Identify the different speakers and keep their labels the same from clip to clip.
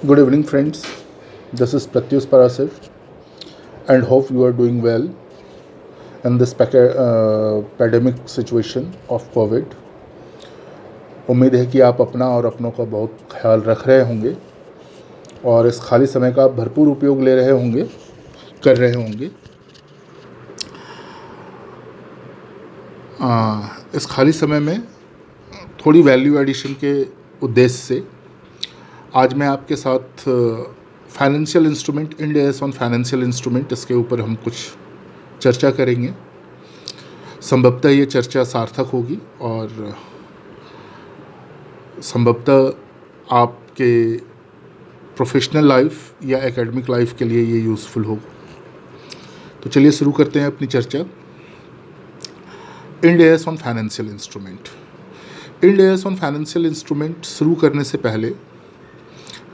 Speaker 1: Good evening, friends. This is Pratyush Parasir, and hope you are doing well in this pandemic situation of COVID. उम्मीद है कि आप अपना और अपनों का बहुत ख्याल रख रहे होंगे और इस खाली समय का भरपूर उपयोग ले रहे होंगे, कर रहे होंगे। इस खाली समय में थोड़ी वैल्यू एडिशन के उद्देश्य से आज मैं आपके साथ financial instrument, end S on financial instrument, इसके ऊपर हम कुछ चर्चा करेंगे। संभवतः ये चर्चा सार्थक होगी और संभवतः आपके प्रोफेशनल लाइफ या एकेडमिक लाइफ के लिए ये यूज़फुल होगा। तो चलिए शुरू करते हैं अपनी चर्चा। End S on financial instrument. End S on financial instrument शुरू करने से पहले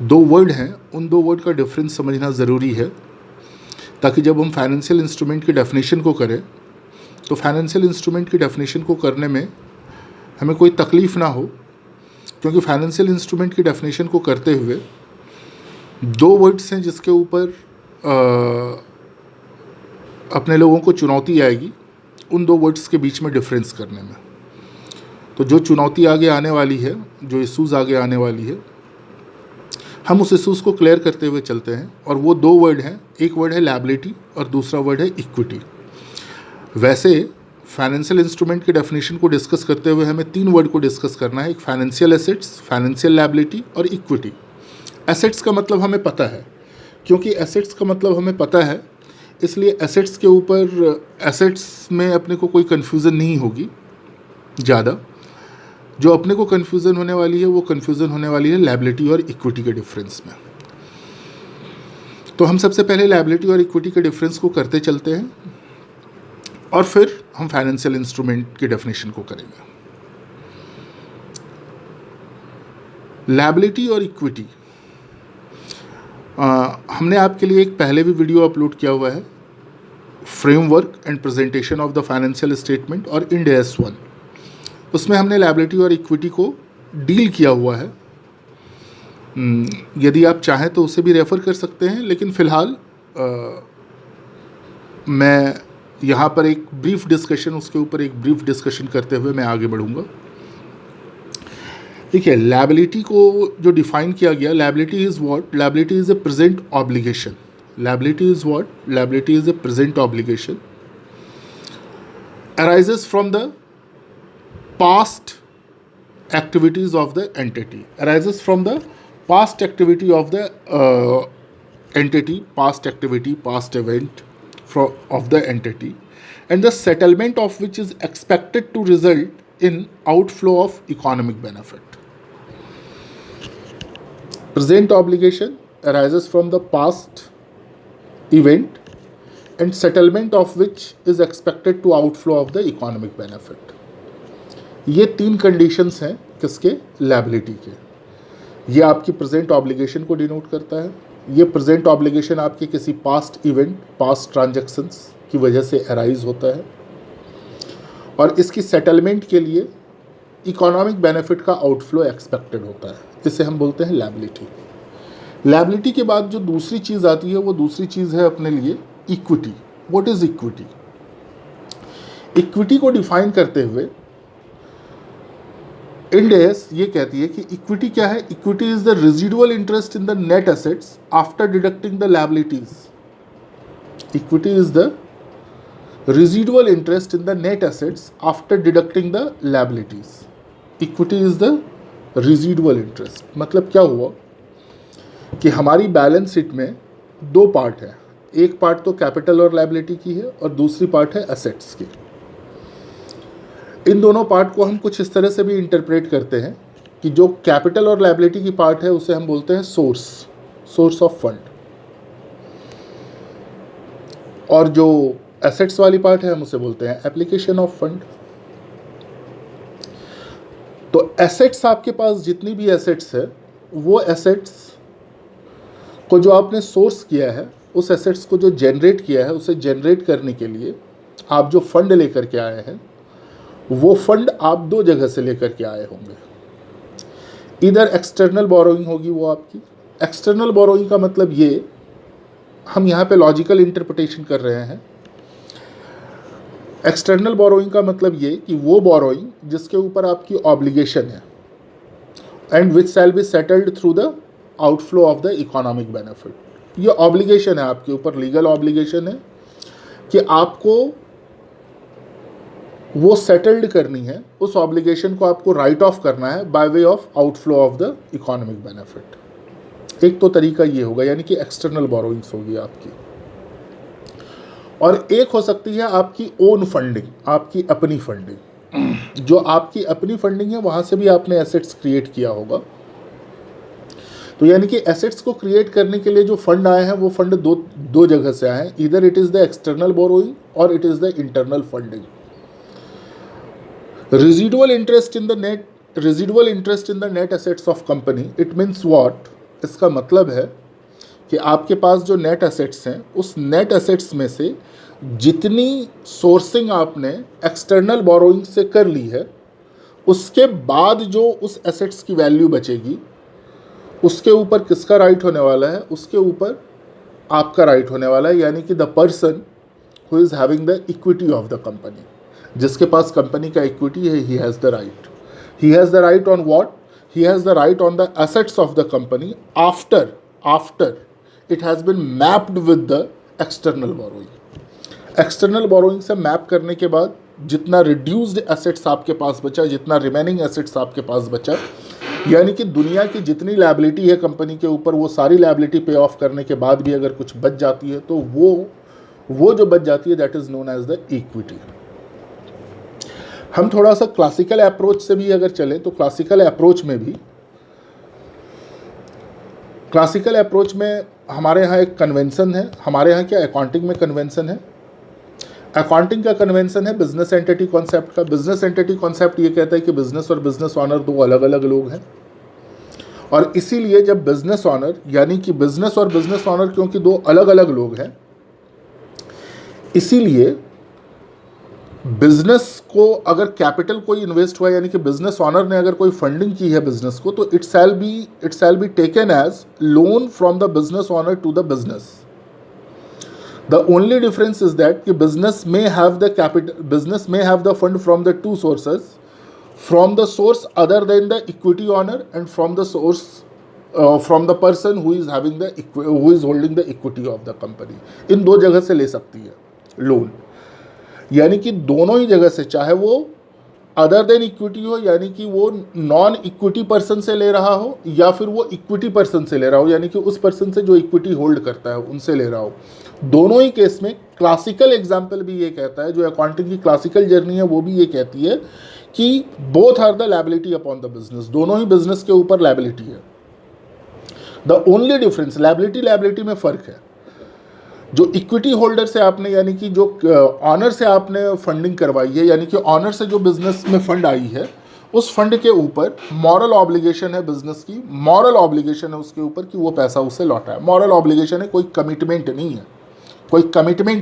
Speaker 1: दो वर्ड हैं, उन दो वर्ड का डिफरेंस समझना ज़रूरी है, ताकि जब हम फाइनेंशियल इंस्ट्रूमेंट की डेफिनेशन को करें तो फाइनेंशियल इंस्ट्रूमेंट की डेफिनेशन को करने में हमें कोई तकलीफ़ ना हो, क्योंकि फाइनेंशियल इंस्ट्रूमेंट की डेफिनेशन को करते हुए दो वर्ड्स हैं जिसके ऊपर अपने लोगों को चुनौती आएगी उन दो वर्ड्स के बीच में डिफरेंस करने में। तो जो चुनौती आगे आने वाली है, जो इशूज़ आगे आने वाली है, हम उस इशूज़ को क्लियर करते हुए चलते हैं। और वो दो वर्ड हैं, एक वर्ड है लायबिलिटी और दूसरा वर्ड है इक्विटी। वैसे फाइनेंशियल इंस्ट्रूमेंट के डेफिनेशन को डिस्कस करते हुए हमें तीन वर्ड को डिस्कस करना है, एक फाइनेंशियल एसेट्स, फाइनेंशियल लायबिलिटी और इक्विटी। एसेट्स का मतलब हमें पता है, क्योंकि एसेट्स का मतलब हमें पता है इसलिए एसेट्स के ऊपर, एसेट्स में अपने को कोई कन्फ्यूज़न नहीं होगी ज़्यादा। जो अपने को कन्फ्यूज़न होने वाली है वो कन्फ्यूज़न होने वाली है लायबिलिटी और इक्विटी के डिफरेंस में। तो हम सबसे पहले लायबिलिटी और इक्विटी के डिफरेंस को करते चलते हैं और फिर हम फाइनेंशियल इंस्ट्रूमेंट की डेफिनेशन को करेंगे। लायबिलिटी और इक्विटी, हमने आपके लिए एक पहले भी वीडियो अपलोड किया हुआ है, framework and presentation of the financial statement और इंड एस 1। उसमें हमने लायबिलिटी और इक्विटी को डील किया हुआ है। यदि आप चाहें तो उसे भी रेफ़र कर सकते हैं, लेकिन फ़िलहाल मैं यहाँ पर एक ब्रीफ डिस्कशन, उसके ऊपर एक ब्रीफ डिस्कशन करते हुए मैं आगे बढ़ूँगा। देखिए, लायबिलिटी को जो डिफ़ाइन किया गया, liability is what? Liability is a present obligation. Liability is what? Liability is a present obligation arises from the past activities of the entity, arises from the past activity of the entity, past activity, past event of the entity, and the settlement of which is expected to result in outflow of economic benefit. Present obligation arises from the past event and settlement of which is expected to outflow of the economic benefit. ये तीन conditions हैं किसके? Liability के। ये आपकी present obligation को denote करता है। ये प्रेजेंट ऑब्लिगेशन आपके किसी पास्ट इवेंट, पास्ट ट्रांजैक्शंस की वजह से अराइज होता है और इसकी सेटलमेंट के लिए इकोनॉमिक बेनिफिट का आउटफ्लो एक्सपेक्टेड होता है। इसे हम बोलते हैं लायबिलिटी। लायबिलिटी के बाद जो दूसरी चीज़ आती है वो दूसरी चीज़ है अपने लिए equity. What is equity? Equity को डिफाइन करते हुए इंड एस ये कहती है कि इक्विटी क्या है? Equity is the residual interest in the net assets after deducting the liabilities. Equity is the residual interest in the net assets after deducting the liabilities. Equity is the residual interest. मतलब क्या हुआ कि हमारी balance sheet में दो part है, एक part तो कैपिटल और लायबिलिटी की है और दूसरी पार्ट है एसेट्स की। इन दोनों पार्ट को हम कुछ इस तरह से भी इंटरप्रेट करते हैं कि जो कैपिटल और लायबिलिटी की पार्ट है उसे हम बोलते हैं सोर्स ऑफ फंड, और जो एसेट्स वाली पार्ट है हम उसे बोलते हैं एप्लीकेशन ऑफ फंड। तो एसेट्स, आपके पास जितनी भी एसेट्स है, वो एसेट्स को जो आपने सोर्स किया है, उस एसेट्स को जो जनरेट किया है, उसे जनरेट करने के लिए आप जो फंड लेकर के आए हैं, वो फंड आप दो जगह से लेकर के आए होंगे। इधर एक्सटर्नल बोरोइंग होगी वो आपकी, एक्सटर्नल बोरोइंग का मतलब ये, हम यहाँ पे लॉजिकल इंटरप्रिटेशन कर रहे हैं। एक्सटर्नल बोरोइंग का मतलब ये कि वो बोरोइंग जिसके ऊपर आपकी ऑब्लिगेशन है and which shall be settled through the outflow of the economic benefit. ये ऑब्लिगेशन है आपके ऊपर, लीगल ऑब्लिगेशन है कि आपको वो सेटल्ड करनी है, उस ऑब्लिगेशन को आपको राइट ऑफ करना है by way of outflow of the economic benefit. एक तो तरीका ये होगा, यानी कि एक्सटर्नल बोरोइंग्स होगी आपकी। और एक हो सकती है आपकी ओन फंडिंग, आपकी अपनी फंडिंग। जो आपकी अपनी फंडिंग है वहाँ से भी आपने एसेट्स क्रिएट किया होगा। तो यानी कि एसेट्स को क्रिएट करने के लिए जो फंड आए हैं वो फंड दो जगह से आए हैं, इधर it is the external borrowing और it is the internal funding. Residual interest in the net assets of company, it means what? इसका मतलब है कि आपके पास जो नेट एसेट्स हैं, उस नेट एसेट्स में से जितनी सोर्सिंग आपने एक्सटर्नल बोरोइंग से कर ली है, उसके बाद जो उस एसेट्स की वैल्यू बचेगी, उसके ऊपर किसका राइट होने वाला है? उसके ऊपर आपका राइट होने वाला है, यानी कि the person who is having the equity of the company. जिसके पास कंपनी का इक्विटी है, he has the right. He has the right on what? He has the right on the assets of the company after it has been mapped with the external borrowing. External borrowing से map करने के बाद जितना reduced assets आपके पास बचा, जितना remaining assets आपके पास बचा, यानी कि दुनिया की जितनी लायबिलिटी है कंपनी के ऊपर, वो सारी लायबिलिटी पे ऑफ करने के बाद भी अगर कुछ बच जाती है, तो वो जो बच जाती है, that is known as the equity. हम थोड़ा सा क्लासिकल अप्रोच से भी अगर चलें, तो क्लासिकल अप्रोच में हमारे यहाँ एक कन्वेंशन है। हमारे यहाँ क्या अकाउंटिंग में कन्वेंशन है? अकाउंटिंग का कन्वेंशन है बिजनेस एंटिटी कॉन्सेप्ट का। बिजनेस एंटिटी कॉन्सेप्ट ये कहता है कि बिजनेस और बिजनेस ऑनर दो अलग अलग लोग हैं, और इसीलिए जब बिजनेस ऑनर, यानी कि बिजनेस और बिजनेस ऑनर क्योंकि दो अलग अलग लोग हैं, इसीलिए बिजनेस को अगर कैपिटल कोई इन्वेस्ट हुआ, यानी कि बिजनेस ऑनर ने अगर कोई फंडिंग की है बिजनेस को, तो it shall be taken as loan from the business owner to the business. The only difference is that कि बिजनेस में have the fund from the two sources, from the source other than the equity owner and from the source from the person who is holding the equity of the company. इन दो जगह से ले सकती है loan, यानी कि दोनों ही जगह से, चाहे वो अदर देन इक्विटी हो, यानी कि वो नॉन इक्विटी पर्सन से ले रहा हो, या फिर वो इक्विटी पर्सन से ले रहा हो, यानी कि उस पर्सन से जो इक्विटी होल्ड करता है उनसे ले रहा हो। दोनों ही केस में क्लासिकल एग्जाम्पल भी ये कहता है, जो अकाउंटिंग की क्लासिकल जर्नी है वो भी ये कहती है कि both are the liability upon the business. दोनों ही बिजनेस के ऊपर लायबिलिटी है। द ओनली डिफरेंस, लायबिलिटी में फ़र्क है। जो इक्विटी होल्डर से आपने, यानी कि जो ऑनर से आपने फंडिंग करवाई है, यानी कि ऑनर से जो बिजनेस में फंड आई है, उस फंड के ऊपर मॉरल ऑब्लिगेशन है बिजनेस की, मॉरल ऑब्लिगेशन है उसके ऊपर कि वो पैसा उसे लौटाए। मॉरल ऑब्लिगेशन है, कोई कमिटमेंट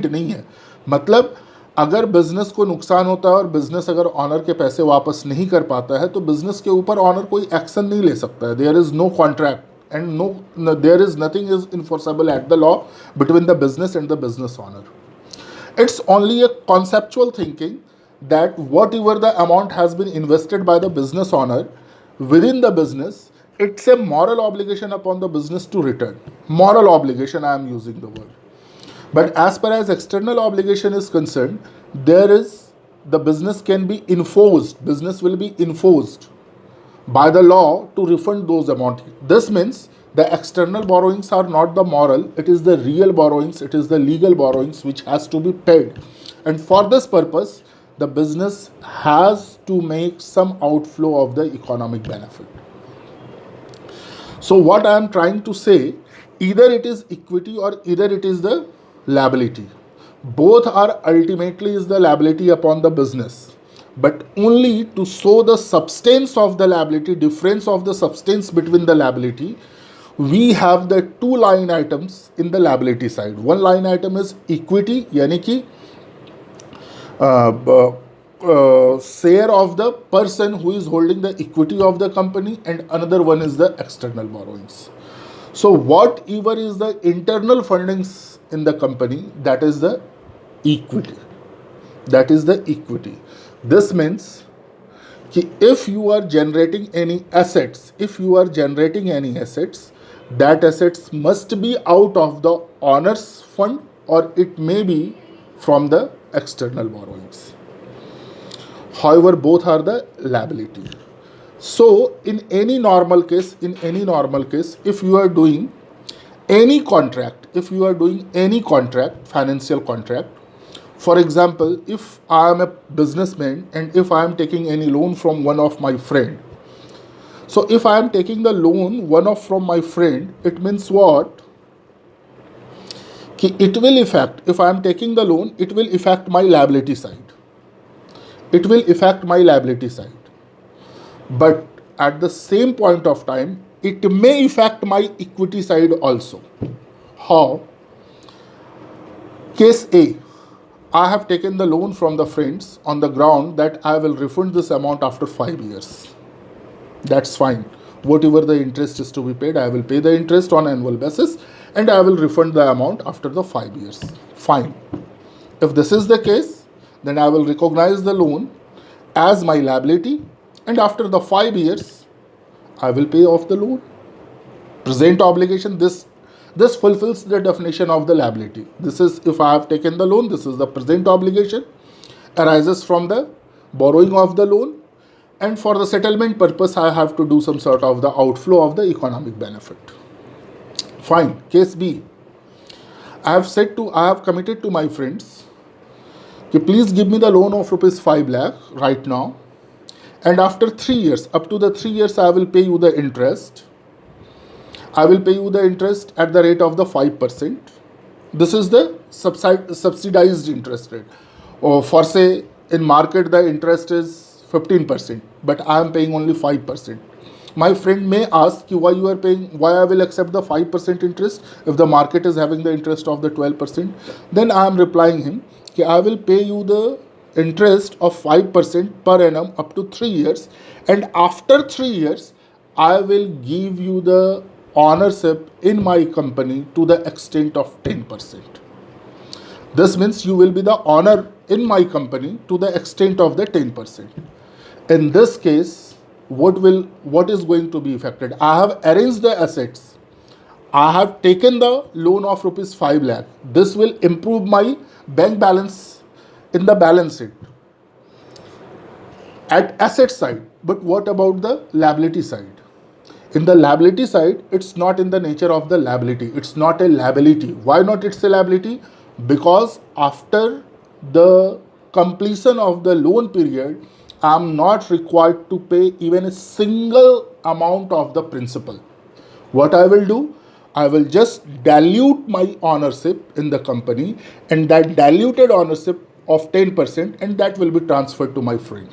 Speaker 1: नहीं है। मतलब अगर बिजनेस को नुकसान होता है और बिजनेस अगर ऑनर के पैसे वापस नहीं कर पाता है, तो बिजनेस के ऊपर ऑनर कोई एक्शन नहीं ले सकता है। There is no contract and there is nothing is enforceable at the law between the business and the business owner. It's only a conceptual thinking that whatever the amount has been invested by the business owner within the business, it's a moral obligation upon the business to return. Moral obligation, I am using the word. But as far as external obligation is concerned, the business can be enforced. Business will be enforced by the law to refund those amount. This means the external borrowings are not the moral, it is the real borrowings, it is the legal borrowings which has to be paid. And for this purpose, the business has to make some outflow of the economic benefit. So what I am trying to say, either it is equity or either it is the liability. Both are ultimately is the liability upon the business, but only to show the substance of the liability, difference of the substance between the liability, we have the two line items in the liability side. One line item is equity, yani ki share of the person who is holding the equity of the company, and another one is the external borrowings. So whatever is the internal fundings in the company, that is the equity. That is the equity. This means कि if you are generating any assets, that assets must be out of the owner's fund or it may be from the external borrowings. However, both are the liability. So in any normal case, if you are doing any contract, financial contract, for example, if I am a businessman and if I am taking any loan from one of my friend, so if I am taking the loan from my friend, it means what? It will affect, if I am taking the loan, it will affect my liability side. But at the same point of time, it may affect my equity side also. How? Case A, I have taken the loan from the friends on the ground that I will refund this amount after 5 years. That's fine. Whatever the interest is to be paid, I will pay the interest on annual basis and I will refund the amount after the 5 years. Fine. If this is the case, then I will recognize the loan as my liability and after the 5 years, I will pay off the loan. Present obligation, this fulfills the definition of the liability. This is, if I have taken the loan, this is the present obligation, arises from the borrowing of the loan, and for the settlement purpose, I have to do some sort of the outflow of the economic benefit. Fine. Case B, I have committed to my friends, please give me the loan of rupees 5 lakh right now, and after 3 years, up to the 3 years, I will pay you the interest. I will pay you the interest at the rate of the 5%. This is the subsidized interest rate. Or for say in market the interest is 15%, but I am paying only 5%. My friend may ask why you are paying, why I will accept the 5% interest if the market is having the interest of the 12%. Then I am replying him, I will pay you the interest of 5% per annum up to 3 years, and after 3 years I will give you the ownership in my company to the extent of 10%. This means you will be the owner in my company to the extent of the 10%. In this case, what is going to be affected? I have arranged the assets. I have taken the loan of rupees 5 lakh. This will improve my bank balance in the balance sheet at asset side. But what about the liability side? In the liability side, it's not in the nature of the liability. It's not a liability. Why not it's a liability? Because after the completion of the loan period, I'm not required to pay even a single amount of the principal. What I will do? I will just dilute my ownership in the company, and that diluted ownership of 10%, and that will be transferred to my friend.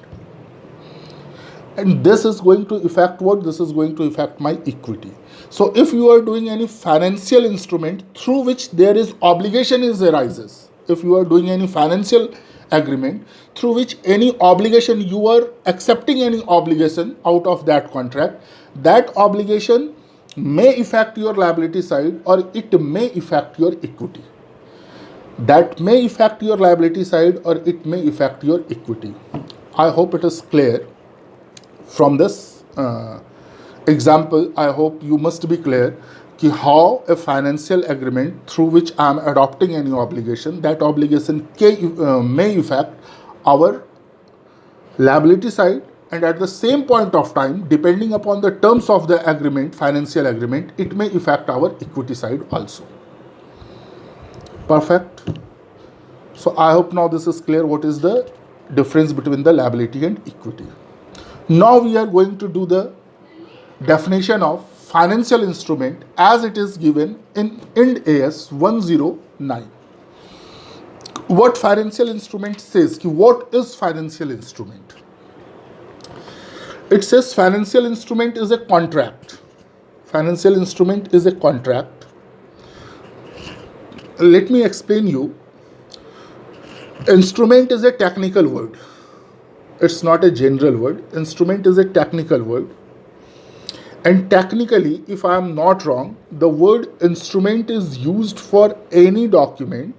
Speaker 1: And this is going to affect what? This is going to affect my equity. So if you are doing any financial instrument through which there is obligation arises, if you are doing any financial agreement through which any obligation, you are accepting any obligation out of that contract, that obligation may affect your liability side or it may affect your equity. That may affect your liability side or it may affect your equity. I hope it is clear. From this example, I hope you must be clear how a financial agreement through which I am adopting any obligation, that obligation may affect our liability side, and at the same point of time, depending upon the terms of the agreement, financial agreement, it may affect our equity side also. Perfect. So I hope now this is clear what is the difference between the liability and equity. Now we are going to do the definition of financial instrument as it is given in IND AS 109. What financial instrument says? What is financial instrument? It says financial instrument is a contract. Financial instrument is a contract. Let me explain you. Instrument is a technical word. It's not a general word. Instrument is a technical word. And technically, if I am not wrong, the word instrument is used for any document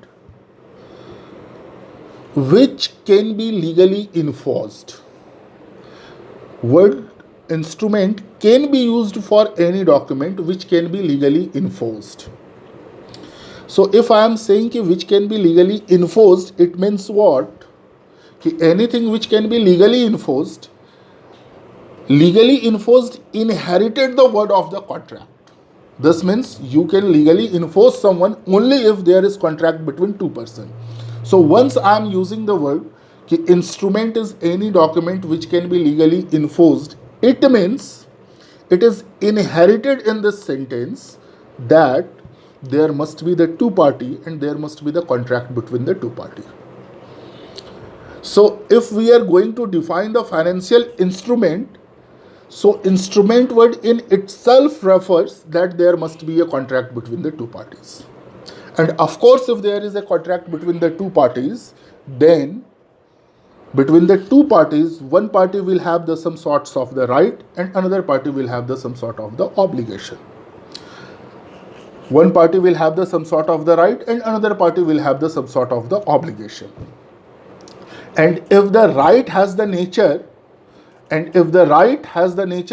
Speaker 1: which can be legally enforced. Word instrument can be used for any document which can be legally enforced. So if I am saying ki which can be legally enforced, it means what? Ki anything which can be legally enforced inherited the word of the contract. This means you can legally enforce someone only if there is contract between two persons. So once I am using the word कि instrument is any document which can be legally enforced, it means it is inherited in this sentence that there must be the two party and there must be the contract between the two party. So if we are going to define the financial instrument, so instrument word in itself refers that there must be a contract between the two parties. And of course, if there is a contract between the two parties, then between the two parties, one party will have the some sorts of the right and another party will have the some sort of the obligation. One party will have the some sort of the right and another party will have the some sort of the obligation. And if the right has the nature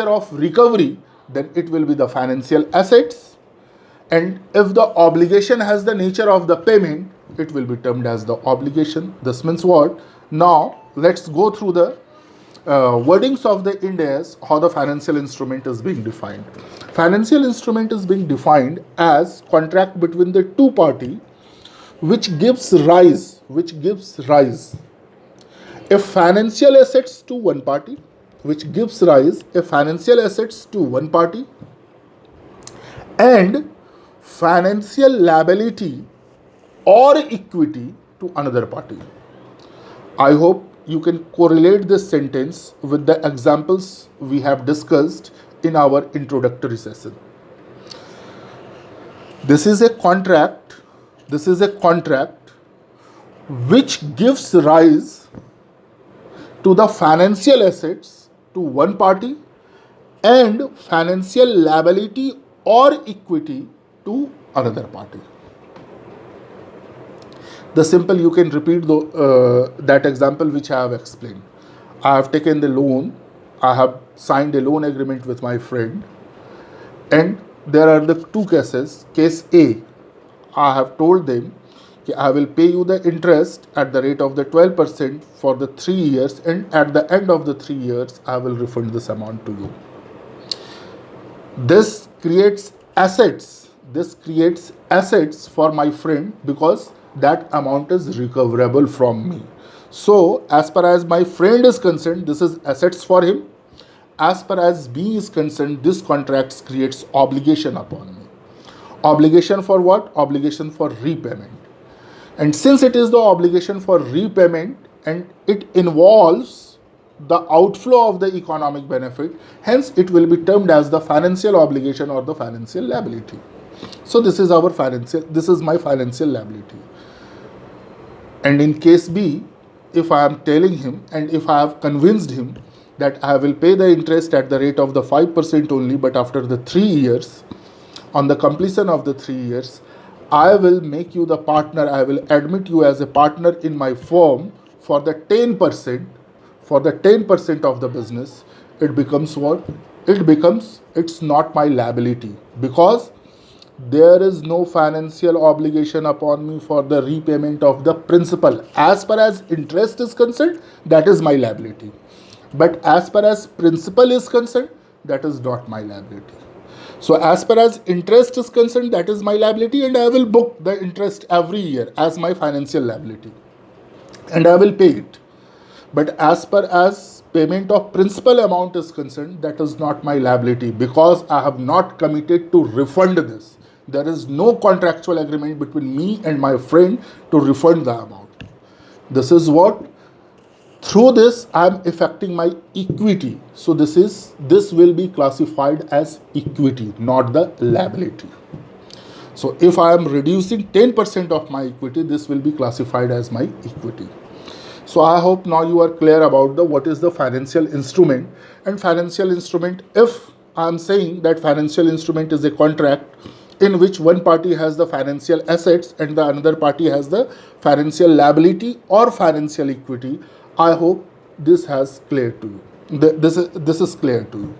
Speaker 1: of recovery, then it will be the financial assets. And if the obligation has the nature of the payment, it will be termed as the obligation. This means what? Now, let's go through the wordings of the Ind AS, how the financial instrument is being defined. Financial instrument is being defined as contract between the two party which gives rise a financial assets to one party, and financial liability or equity to another party. I hope you can correlate this sentence with the examples we have discussed in our introductory session. This is a contract which gives rise to the financial assets to one party and financial liability or equity to another party. The simple, you can repeat that example which I have explained. I have taken the loan, I have signed a loan agreement with my friend, and there are the two cases. Case A, I have told them that I will pay you the interest at the rate of the 12% for the 3 years, and at the end of the 3 years, I will refund this amount to you. This creates assets for my friend because that amount is recoverable from me. So as far as my friend is concerned, this is assets for him. As far as me is concerned, this contract creates obligation upon me. Obligation for what? Obligation for repayment. And since it is the obligation for repayment and it involves the outflow of the economic benefit, hence it will be termed as the financial obligation or the financial liability. So this is my financial liability. And in case B, if I am telling him and if I have convinced him that I will pay the interest at the rate of the 5% only, but after the 3 years, on the completion of the 3 years, I will make you the partner, I will admit you as a partner in my firm for the 10%, of the business, it becomes what? It's not my liability because there is no financial obligation upon me for the repayment of the principal. As far as interest is concerned, that is my liability. But as far as principal is concerned, that is not my liability. So as far as interest is concerned, that is my liability, and I will book the interest every year as my financial liability and I will pay it. But as far as payment of principal amount is concerned, that is not my liability because I have not committed to refund this. There is no contractual agreement between me and my friend to refund the amount. This is what? Through this, I am affecting my equity. So this will be classified as equity, not the liability. So if I am reducing 10% of my equity, this will be classified as my equity. So I hope now you are clear about what is the financial instrument. And financial instrument, if I am saying that financial instrument is a contract in which one party has the financial assets and the another party has the financial liability or financial equity. I hope this has clear to you. This is clear to you.